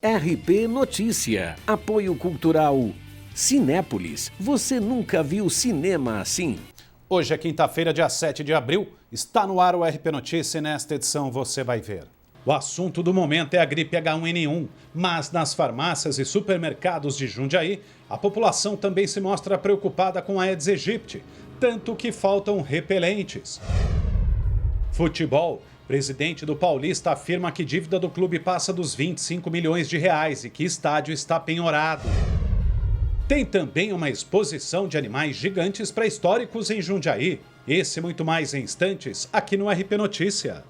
RP Notícia, apoio cultural Cinépolis. Você nunca viu cinema assim? Hoje é quinta-feira, dia 7 de abril. Está no ar o RP Notícia e nesta edição você vai ver. O assunto do momento é a gripe H1N1, mas nas farmácias e supermercados de Jundiaí, a população também se mostra preocupada com a Aedes aegypti, tanto que faltam repelentes. Futebol. Presidente do Paulista afirma que dívida do clube passa dos 25 milhões de reais e que estádio está penhorado. Tem também uma exposição de animais gigantes pré-históricos em Jundiaí. Esse e muito mais em instantes aqui no RP Notícia.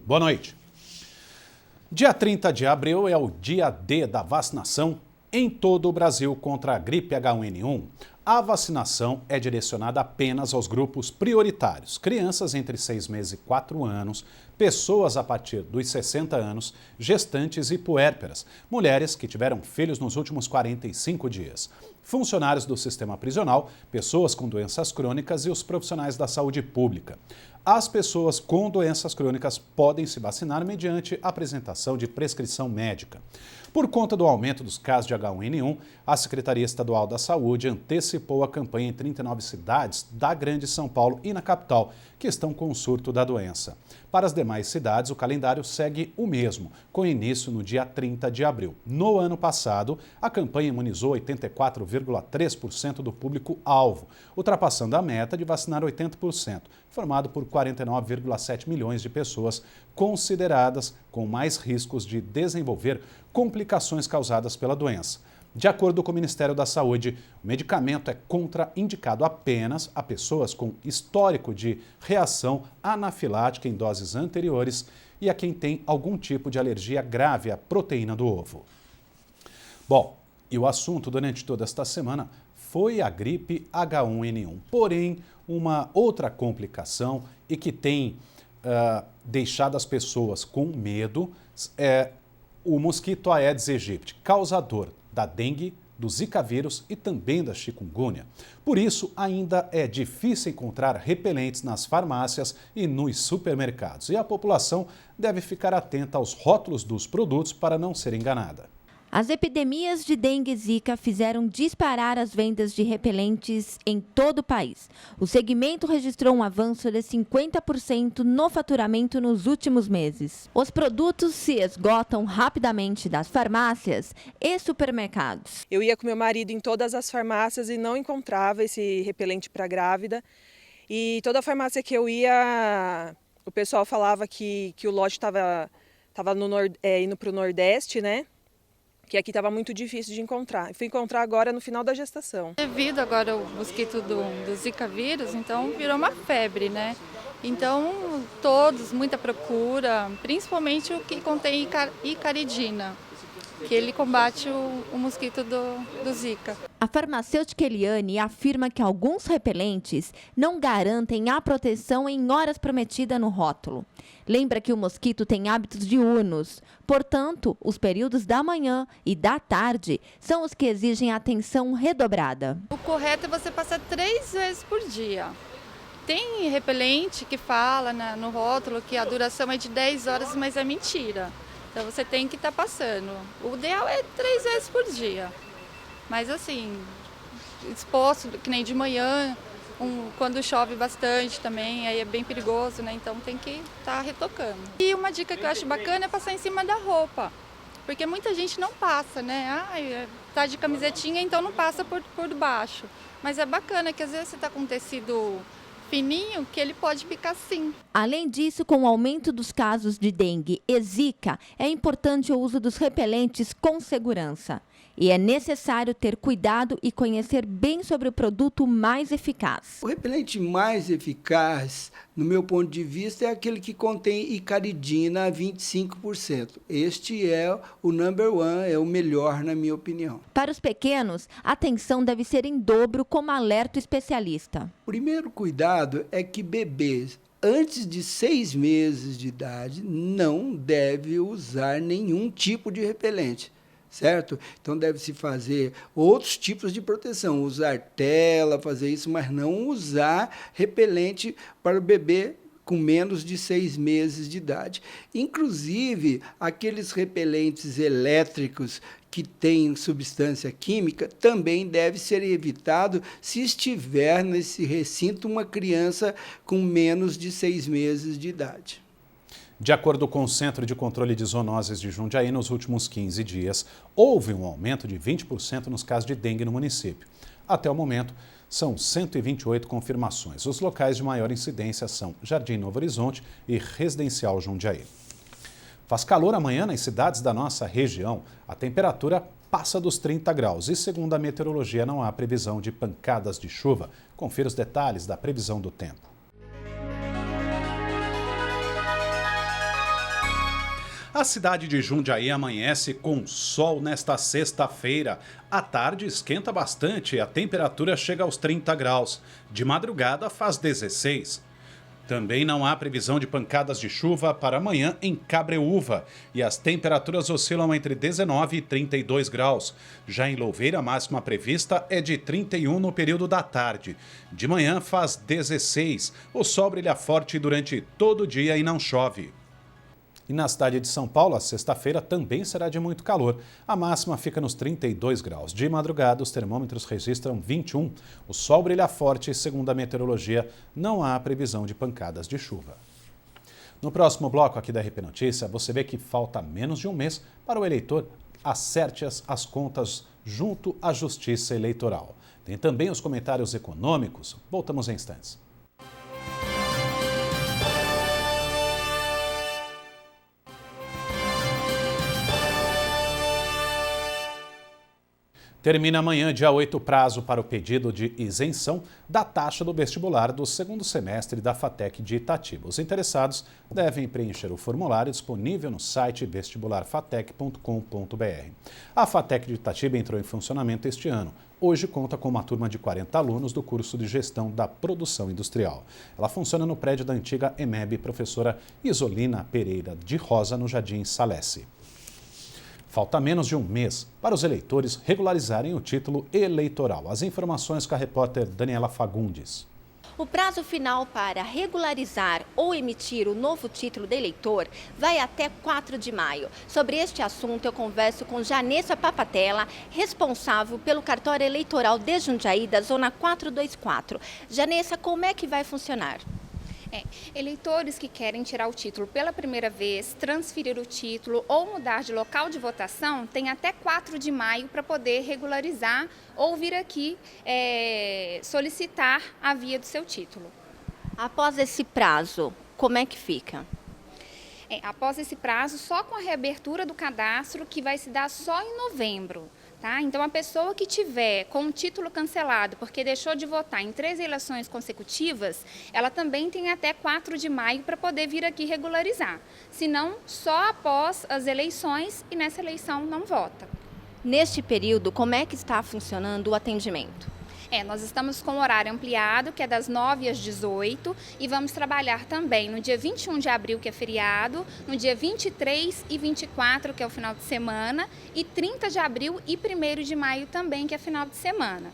Boa noite. Dia 30 de abril é o dia D da vacinação em todo o Brasil contra a gripe H1N1. A vacinação é direcionada apenas aos grupos prioritários: crianças entre 6 meses e 4 anos, pessoas a partir dos 60 anos, gestantes e puérperas, mulheres que tiveram filhos nos últimos 45 dias, funcionários do sistema prisional, pessoas com doenças crônicas e os profissionais da saúde pública. As pessoas com doenças crônicas podem se vacinar mediante apresentação de prescrição médica. Por conta do aumento dos casos de H1N1, a Secretaria Estadual da Saúde antecipou a campanha em 39 cidades da Grande São Paulo e na capital, que estão com o surto da doença. Para as demais cidades, o calendário segue o mesmo, com início no dia 30 de abril. No ano passado, a campanha imunizou 84,3% do público-alvo, ultrapassando a meta de vacinar 80%, formado por 49,7 milhões de pessoas consideradas com mais riscos de desenvolver complicações causadas pela doença. De acordo com o Ministério da Saúde, o medicamento é contraindicado apenas a pessoas com histórico de reação anafilática em doses anteriores e a quem tem algum tipo de alergia grave à proteína do ovo. Bom, e o assunto durante toda esta semana foi a gripe H1N1. Porém, uma outra complicação e que tem deixado as pessoas com medo é o mosquito Aedes aegypti, causador da dengue, do zika vírus e também da chikungunya. Por isso, ainda é difícil encontrar repelentes nas farmácias e nos supermercados. E a população deve ficar atenta aos rótulos dos produtos para não ser enganada. As epidemias de dengue e zika fizeram disparar as vendas de repelentes em todo o país. O segmento registrou um avanço de 50% no faturamento nos últimos meses. Os produtos se esgotam rapidamente das farmácias e supermercados. Eu ia com meu marido em todas as farmácias e não encontrava esse repelente para grávida. E toda farmácia que eu ia, o pessoal falava que o lote estava indo para o Nordeste, né? Que aqui estava muito difícil de encontrar. Fui encontrar agora no final da gestação. Devido agora ao mosquito do zika vírus, então virou uma febre, né? Então muita procura, principalmente o que contém icaridina, que ele combate o mosquito do zika. A farmacêutica Eliane afirma que alguns repelentes não garantem a proteção em horas prometidas no rótulo. Lembra que o mosquito tem hábitos diurnos, portanto, os períodos da manhã e da tarde são os que exigem atenção redobrada. O correto é você passar 3 vezes por dia. Tem repelente que fala no rótulo que a duração é de 10 horas, mas é mentira. Então você tem que estar passando. O ideal é 3 vezes por dia. Mas assim, exposto, que nem de manhã, quando chove bastante também, aí é bem perigoso, né? Então tem que estar retocando. E uma dica que eu acho bacana é passar em cima da roupa. Porque muita gente não passa, né? Tá de camisetinha, então não passa por baixo. Mas é bacana que às vezes você tá com um tecido fininho, que ele pode picar sim. Além disso, com o aumento dos casos de dengue e zika, é importante o uso dos repelentes com segurança. E é necessário ter cuidado e conhecer bem sobre o produto mais eficaz. O repelente mais eficaz, no meu ponto de vista, é aquele que contém icaridina a 25%. Este é o number one, é o melhor na minha opinião. Para os pequenos, a atenção deve ser em dobro, como alerta o especialista. O primeiro cuidado é que bebês antes de 6 meses de idade não deve usar nenhum tipo de repelente, certo? Então deve-se fazer outros tipos de proteção, usar tela, fazer isso, mas não usar repelente para o bebê com menos de 6 meses de idade. Inclusive, aqueles repelentes elétricos que têm substância química também deve ser evitado se estiver nesse recinto uma criança com menos de 6 meses de idade. De acordo com o Centro de Controle de Zoonoses de Jundiaí, nos últimos 15 dias, houve um aumento de 20% nos casos de dengue no município. Até o momento, são 128 confirmações. Os locais de maior incidência são Jardim Novo Horizonte e Residencial Jundiaí. Faz calor amanhã nas cidades da nossa região. A temperatura passa dos 30 graus e, segundo a meteorologia, não há previsão de pancadas de chuva. Confira os detalhes da previsão do tempo. A cidade de Jundiaí amanhece com sol nesta sexta-feira. À tarde esquenta bastante e a temperatura chega aos 30 graus. De madrugada faz 16. Também não há previsão de pancadas de chuva para amanhã em Cabreúva e as temperaturas oscilam entre 19 e 32 graus. Já em Louveira, a máxima prevista é de 31 no período da tarde. De manhã faz 16. O sol brilha forte durante todo o dia e não chove. E na cidade de São Paulo, a sexta-feira também será de muito calor. A máxima fica nos 32 graus. De madrugada, os termômetros registram 21. O sol brilha forte e, segundo a meteorologia, não há previsão de pancadas de chuva. No próximo bloco aqui da RP Notícia, você vê que falta menos de um mês para o eleitor acerte as contas junto à Justiça Eleitoral. Tem também os comentários econômicos. Voltamos em instantes. Termina amanhã, dia 8, o prazo para o pedido de isenção da taxa do vestibular do segundo semestre da FATEC de Itatiba. Os interessados devem preencher o formulário disponível no site vestibularfatec.com.br. A FATEC de Itatiba entrou em funcionamento este ano. Hoje conta com uma turma de 40 alunos do curso de Gestão da Produção Industrial. Ela funciona no prédio da antiga EMEB, professora Isolina Pereira de Rosa, no Jardim Salesse. Falta menos de um mês para os eleitores regularizarem o título eleitoral. As informações com a repórter Daniela Fagundes. O prazo final para regularizar ou emitir o novo título de eleitor vai até 4 de maio. Sobre este assunto, eu converso com Janessa Papatella, responsável pelo cartório eleitoral de Jundiaí, da Zona 424. Janessa, como é que vai funcionar? Eleitores que querem tirar o título pela primeira vez, transferir o título ou mudar de local de votação, têm até 4 de maio para poder regularizar ou vir aqui solicitar a via do seu título. Após esse prazo, como é que fica? Após esse prazo, só com a reabertura do cadastro, que vai se dar só em novembro. Tá? Então, a pessoa que tiver com o título cancelado porque deixou de votar em 3 eleições consecutivas, ela também tem até 4 de maio para poder vir aqui regularizar. Se não, só após as eleições e nessa eleição não vota. Neste período, como é que está funcionando o atendimento? Nós estamos com horário ampliado, que é das 9 às 18, e vamos trabalhar também no dia 21 de abril, que é feriado, no dia 23 e 24, que é o final de semana, e 30 de abril e 1º de maio também, que é final de semana.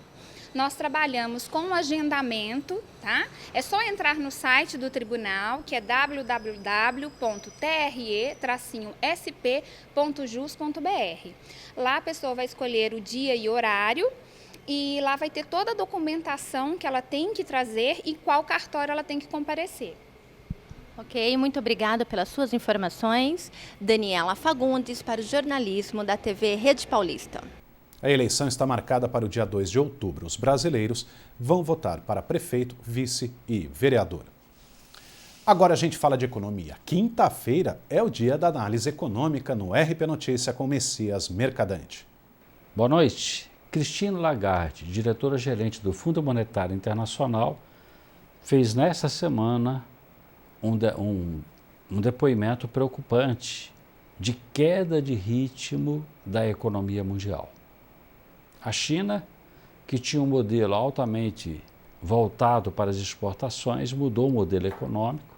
Nós trabalhamos com o agendamento, tá? É só entrar no site do tribunal, que é www.tre-sp.jus.br. Lá a pessoa vai escolher o dia e horário, e lá vai ter toda a documentação que ela tem que trazer e qual cartório ela tem que comparecer. Ok, muito obrigada pelas suas informações. Daniela Fagundes, para o jornalismo da TV Rede Paulista. A eleição está marcada para o dia 2 de outubro. Os brasileiros vão votar para prefeito, vice e vereador. Agora a gente fala de economia. Quinta-feira é o dia da análise econômica no RP Notícia com Messias Mercadante. Boa noite. Christine Lagarde, diretora-gerente do Fundo Monetário Internacional, fez nesta semana um depoimento preocupante de queda de ritmo da economia mundial. A China, que tinha um modelo altamente voltado para as exportações, mudou o modelo econômico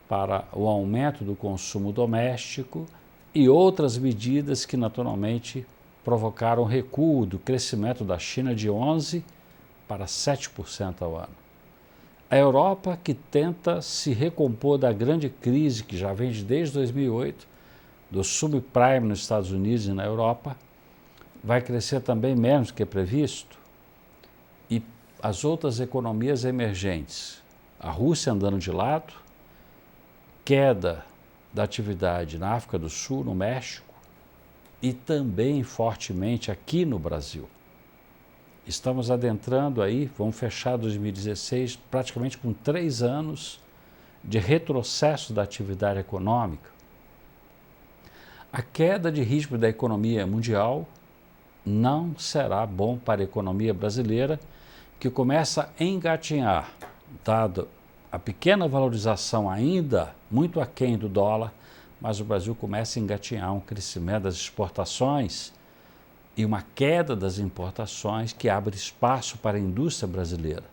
para o aumento do consumo doméstico e outras medidas que naturalmente provocaram recuo do crescimento da China de 11% para 7% ao ano. A Europa, que tenta se recompor da grande crise que já vem desde 2008, do subprime nos Estados Unidos e na Europa, vai crescer também menos do que previsto. E as outras economias emergentes, a Rússia andando de lado, queda da atividade na África do Sul, no México e também fortemente aqui no Brasil. Estamos adentrando aí, vamos fechar 2016 praticamente com 3 anos de retrocesso da atividade econômica. A queda de ritmo da economia mundial não será bom para a economia brasileira, que começa a engatinhar, dado a pequena valorização ainda muito aquém do dólar, mas o Brasil começa a engatinhar um crescimento das exportações e uma queda das importações que abre espaço para a indústria brasileira.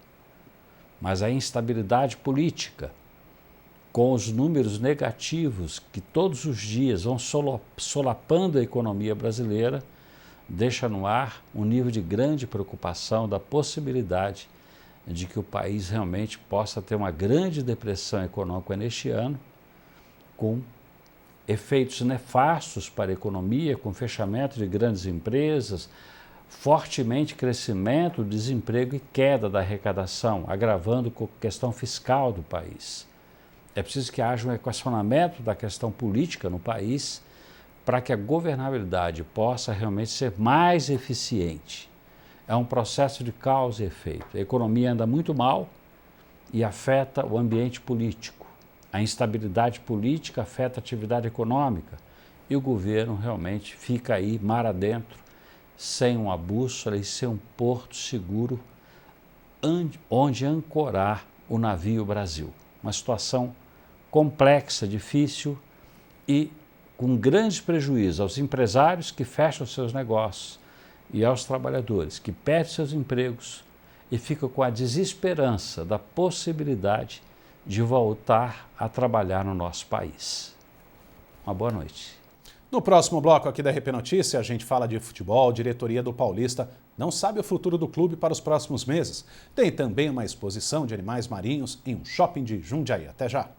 Mas a instabilidade política, com os números negativos que todos os dias vão solapando a economia brasileira, deixa no ar um nível de grande preocupação da possibilidade de que o país realmente possa ter uma grande depressão econômica neste ano, com efeitos nefastos para a economia, com fechamento de grandes empresas, fortemente crescimento do desemprego e queda da arrecadação, agravando a questão fiscal do país. É preciso que haja um equacionamento da questão política no país para que a governabilidade possa realmente ser mais eficiente. É um processo de causa e efeito. A economia anda muito mal e afeta o ambiente político. A instabilidade política afeta a atividade econômica e o governo realmente fica aí mar adentro, sem uma bússola e sem um porto seguro onde ancorar o navio Brasil. Uma situação complexa, difícil e com grandes prejuízos aos empresários que fecham seus negócios e aos trabalhadores que perdem seus empregos e ficam com a desesperança da possibilidade de voltar a trabalhar no nosso país. Uma boa noite. No próximo bloco aqui da RP Notícia, a gente fala de futebol. A diretoria do Paulista não sabe o futuro do clube para os próximos meses. Tem também uma exposição de animais marinhos em um shopping de Jundiaí. Até já!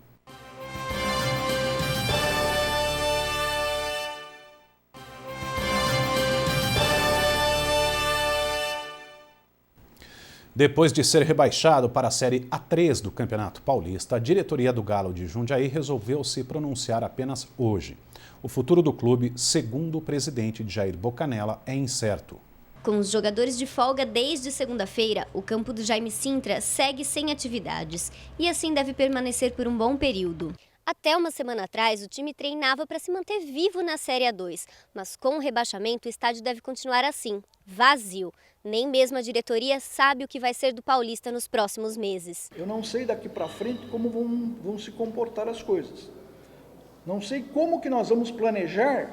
Depois de ser rebaixado para a Série A3 do Campeonato Paulista, a diretoria do Galo de Jundiaí resolveu se pronunciar apenas hoje. O futuro do clube, segundo o presidente Jair Bocanella, é incerto. Com os jogadores de folga desde segunda-feira, o campo do Jaime Sintra segue sem atividades e assim deve permanecer por um bom período. Até uma semana atrás, o time treinava para se manter vivo na Série A2, mas com o rebaixamento, o estádio deve continuar assim, vazio. Nem mesmo a diretoria sabe o que vai ser do Paulista nos próximos meses. Eu não sei daqui para frente como vão se comportar as coisas. Não sei como que nós vamos planejar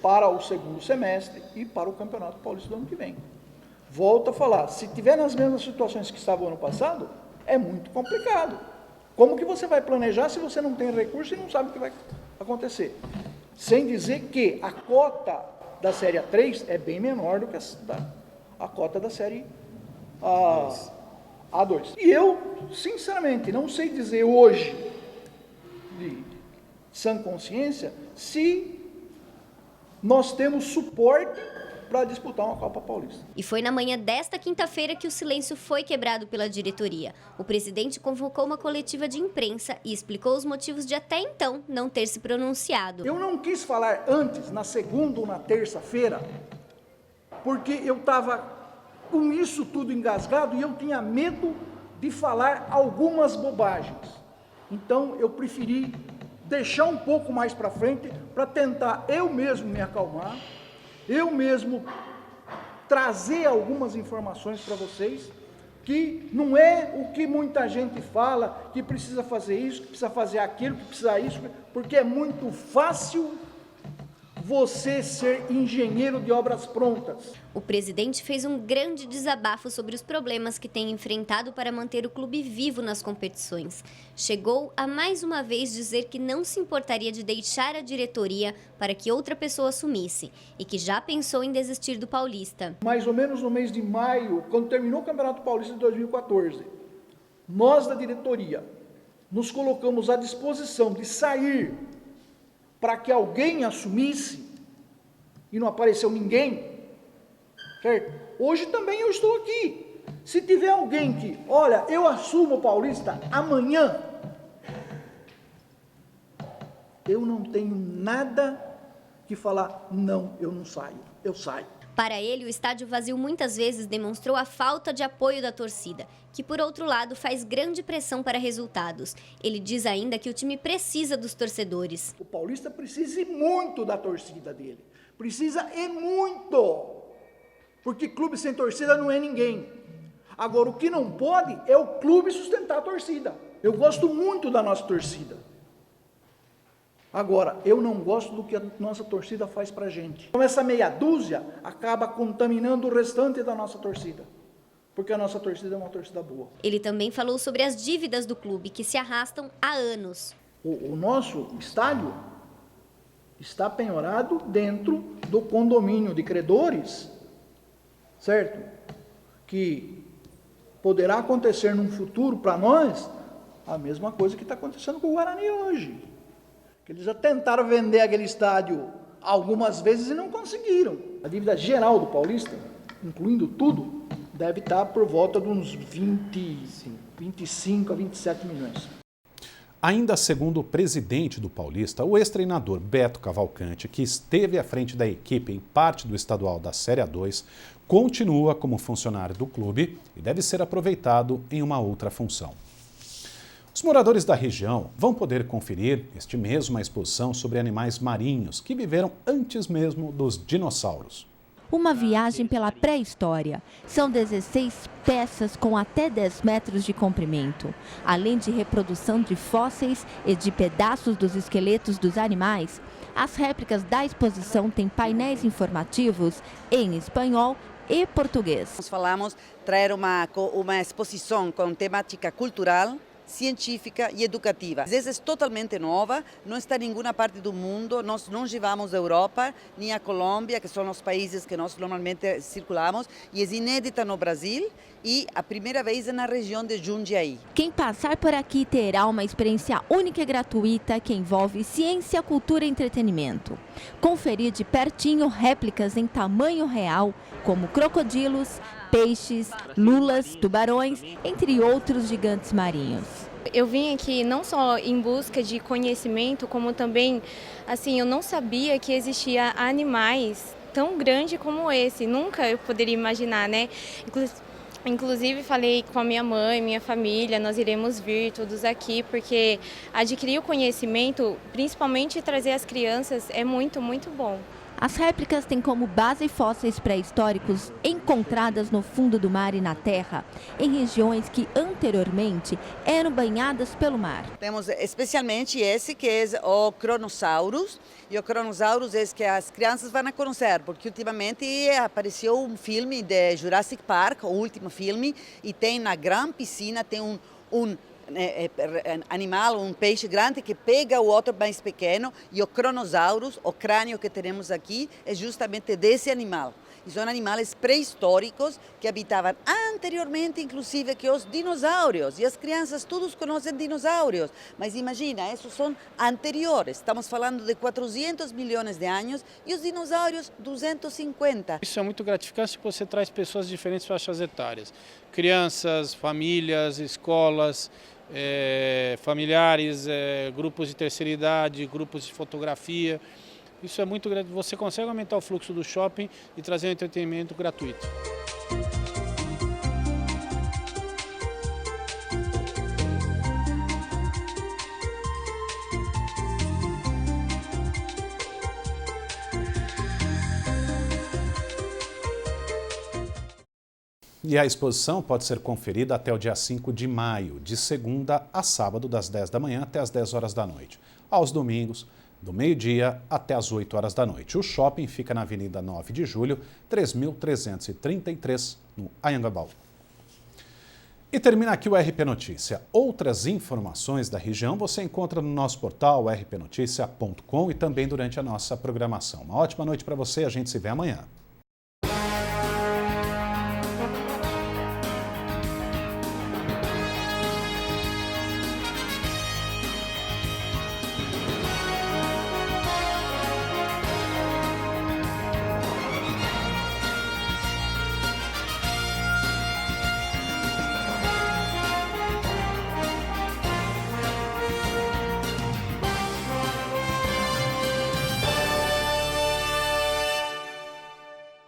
para o segundo semestre e para o Campeonato Paulista do ano que vem. Volto a falar, se tiver nas mesmas situações que estava o ano passado, é muito complicado. Como que você vai planejar se você não tem recurso e não sabe o que vai acontecer? Sem dizer que a cota da Série A3 é bem menor do que a cota da Série A2. E eu, sinceramente, não sei dizer hoje, de sã consciência, se nós temos suporte para disputar uma Copa Paulista. E foi na manhã desta quinta-feira que o silêncio foi quebrado pela diretoria. O presidente convocou uma coletiva de imprensa e explicou os motivos de até então não ter se pronunciado. Eu não quis falar antes, na segunda ou na terça-feira, porque eu estava com isso tudo engasgado e eu tinha medo de falar algumas bobagens. Então, eu preferi deixar um pouco mais para frente para tentar eu mesmo me acalmar, eu mesmo trazer algumas informações para vocês, que não é o que muita gente fala, que precisa fazer isso, que precisa fazer aquilo, que precisa isso, porque é muito fácil você ser engenheiro de obras prontas. O presidente fez um grande desabafo sobre os problemas que tem enfrentado para manter o clube vivo nas competições. Chegou a mais uma vez dizer que não se importaria de deixar a diretoria para que outra pessoa assumisse e que já pensou em desistir do Paulista. Mais ou menos no mês de maio, quando terminou o Campeonato Paulista de 2014, nós da diretoria nos colocamos à disposição de sair para que alguém assumisse, e não apareceu ninguém, certo? Hoje também eu estou aqui. Se tiver alguém que, olha, eu assumo o Paulista amanhã, eu não tenho nada que falar, não, eu não saio, eu saio. Para ele, o estádio vazio muitas vezes demonstrou a falta de apoio da torcida, que por outro lado faz grande pressão para resultados. Ele diz ainda que o time precisa dos torcedores. O Paulista precisa e muito da torcida dele, precisa e muito, porque clube sem torcida não é ninguém. Agora, o que não pode é o clube sustentar a torcida. Eu gosto muito da nossa torcida. Agora, eu não gosto do que a nossa torcida faz pra gente. Então, essa meia dúzia acaba contaminando o restante da nossa torcida, porque a nossa torcida é uma torcida boa. Ele também falou sobre as dívidas do clube, que se arrastam há anos. O nosso estádio está penhorado dentro do condomínio de credores, certo? Que poderá acontecer num futuro para nós a mesma coisa que está acontecendo com o Guarani hoje. Eles já tentaram vender aquele estádio algumas vezes e não conseguiram. A dívida geral do Paulista, incluindo tudo, deve estar por volta de uns 25 a 27 milhões. Ainda segundo o presidente do Paulista, o ex-treinador Beto Cavalcante, que esteve à frente da equipe em parte do estadual da Série A2, continua como funcionário do clube e deve ser aproveitado em uma outra função. Os moradores da região vão poder conferir este mês uma exposição sobre animais marinhos que viveram antes mesmo dos dinossauros. Uma viagem pela pré-história. São 16 peças com até 10 metros de comprimento. Além de reprodução de fósseis e de pedaços dos esqueletos dos animais, as réplicas da exposição têm painéis informativos em espanhol e português. Nós falamos trazer uma exposição com temática cultural, científica e educativa. Essa é totalmente nova, não está em nenhuma parte do mundo, nós não levamos a Europa, nem a Colômbia, que são os países que nós normalmente circulamos, e é inédita no Brasil e a primeira vez na região de Jundiaí. Quem passar por aqui terá uma experiência única e gratuita que envolve ciência, cultura e entretenimento. Conferir de pertinho réplicas em tamanho real, como crocodilos, peixes, lulas, tubarões, entre outros gigantes marinhos. Eu vim aqui não só em busca de conhecimento, como também, assim, eu não sabia que existia animais tão grandes como esse. Nunca eu poderia imaginar, né? Inclusive falei com a minha mãe, minha família, nós iremos vir todos aqui, porque adquirir o conhecimento, principalmente trazer as crianças, é muito, muito bom. As réplicas têm como base fósseis pré-históricos encontradas no fundo do mar e na terra, em regiões que anteriormente eram banhadas pelo mar. Temos especialmente esse que é o Kronosaurus, e o Kronosaurus é que as crianças vão conhecer, porque ultimamente apareceu um filme de Jurassic Park, o último filme, e tem na grande piscina, tem um animal, um peixe grande que pega o outro mais pequeno, e o Kronosaurus, o crânio que temos aqui, é justamente desse animal. E são animais pré-históricos que habitavam anteriormente, inclusive, que os dinossauros. E as crianças todos conhecem dinossauros. Mas imagina, esses são anteriores. Estamos falando de 400 milhões de anos e os dinossauros 250. Isso é muito gratificante porque você traz pessoas de diferentes faixas etárias. Crianças, famílias, escolas, familiares, grupos de terceira idade, grupos de fotografia. Isso é muito grande. Você consegue aumentar o fluxo do shopping e trazer um entretenimento gratuito. E a exposição pode ser conferida até o dia 5 de maio, de segunda a sábado, das 10 da manhã até as 10 horas da noite. Aos domingos, do meio-dia até as 8 horas da noite. O shopping fica na Avenida 9 de Julho, 3.333, no Anhangabaú. E termina aqui o RP Notícia. Outras informações da região você encontra no nosso portal rpnoticia.com e também durante a nossa programação. Uma ótima noite para você, a gente se vê amanhã.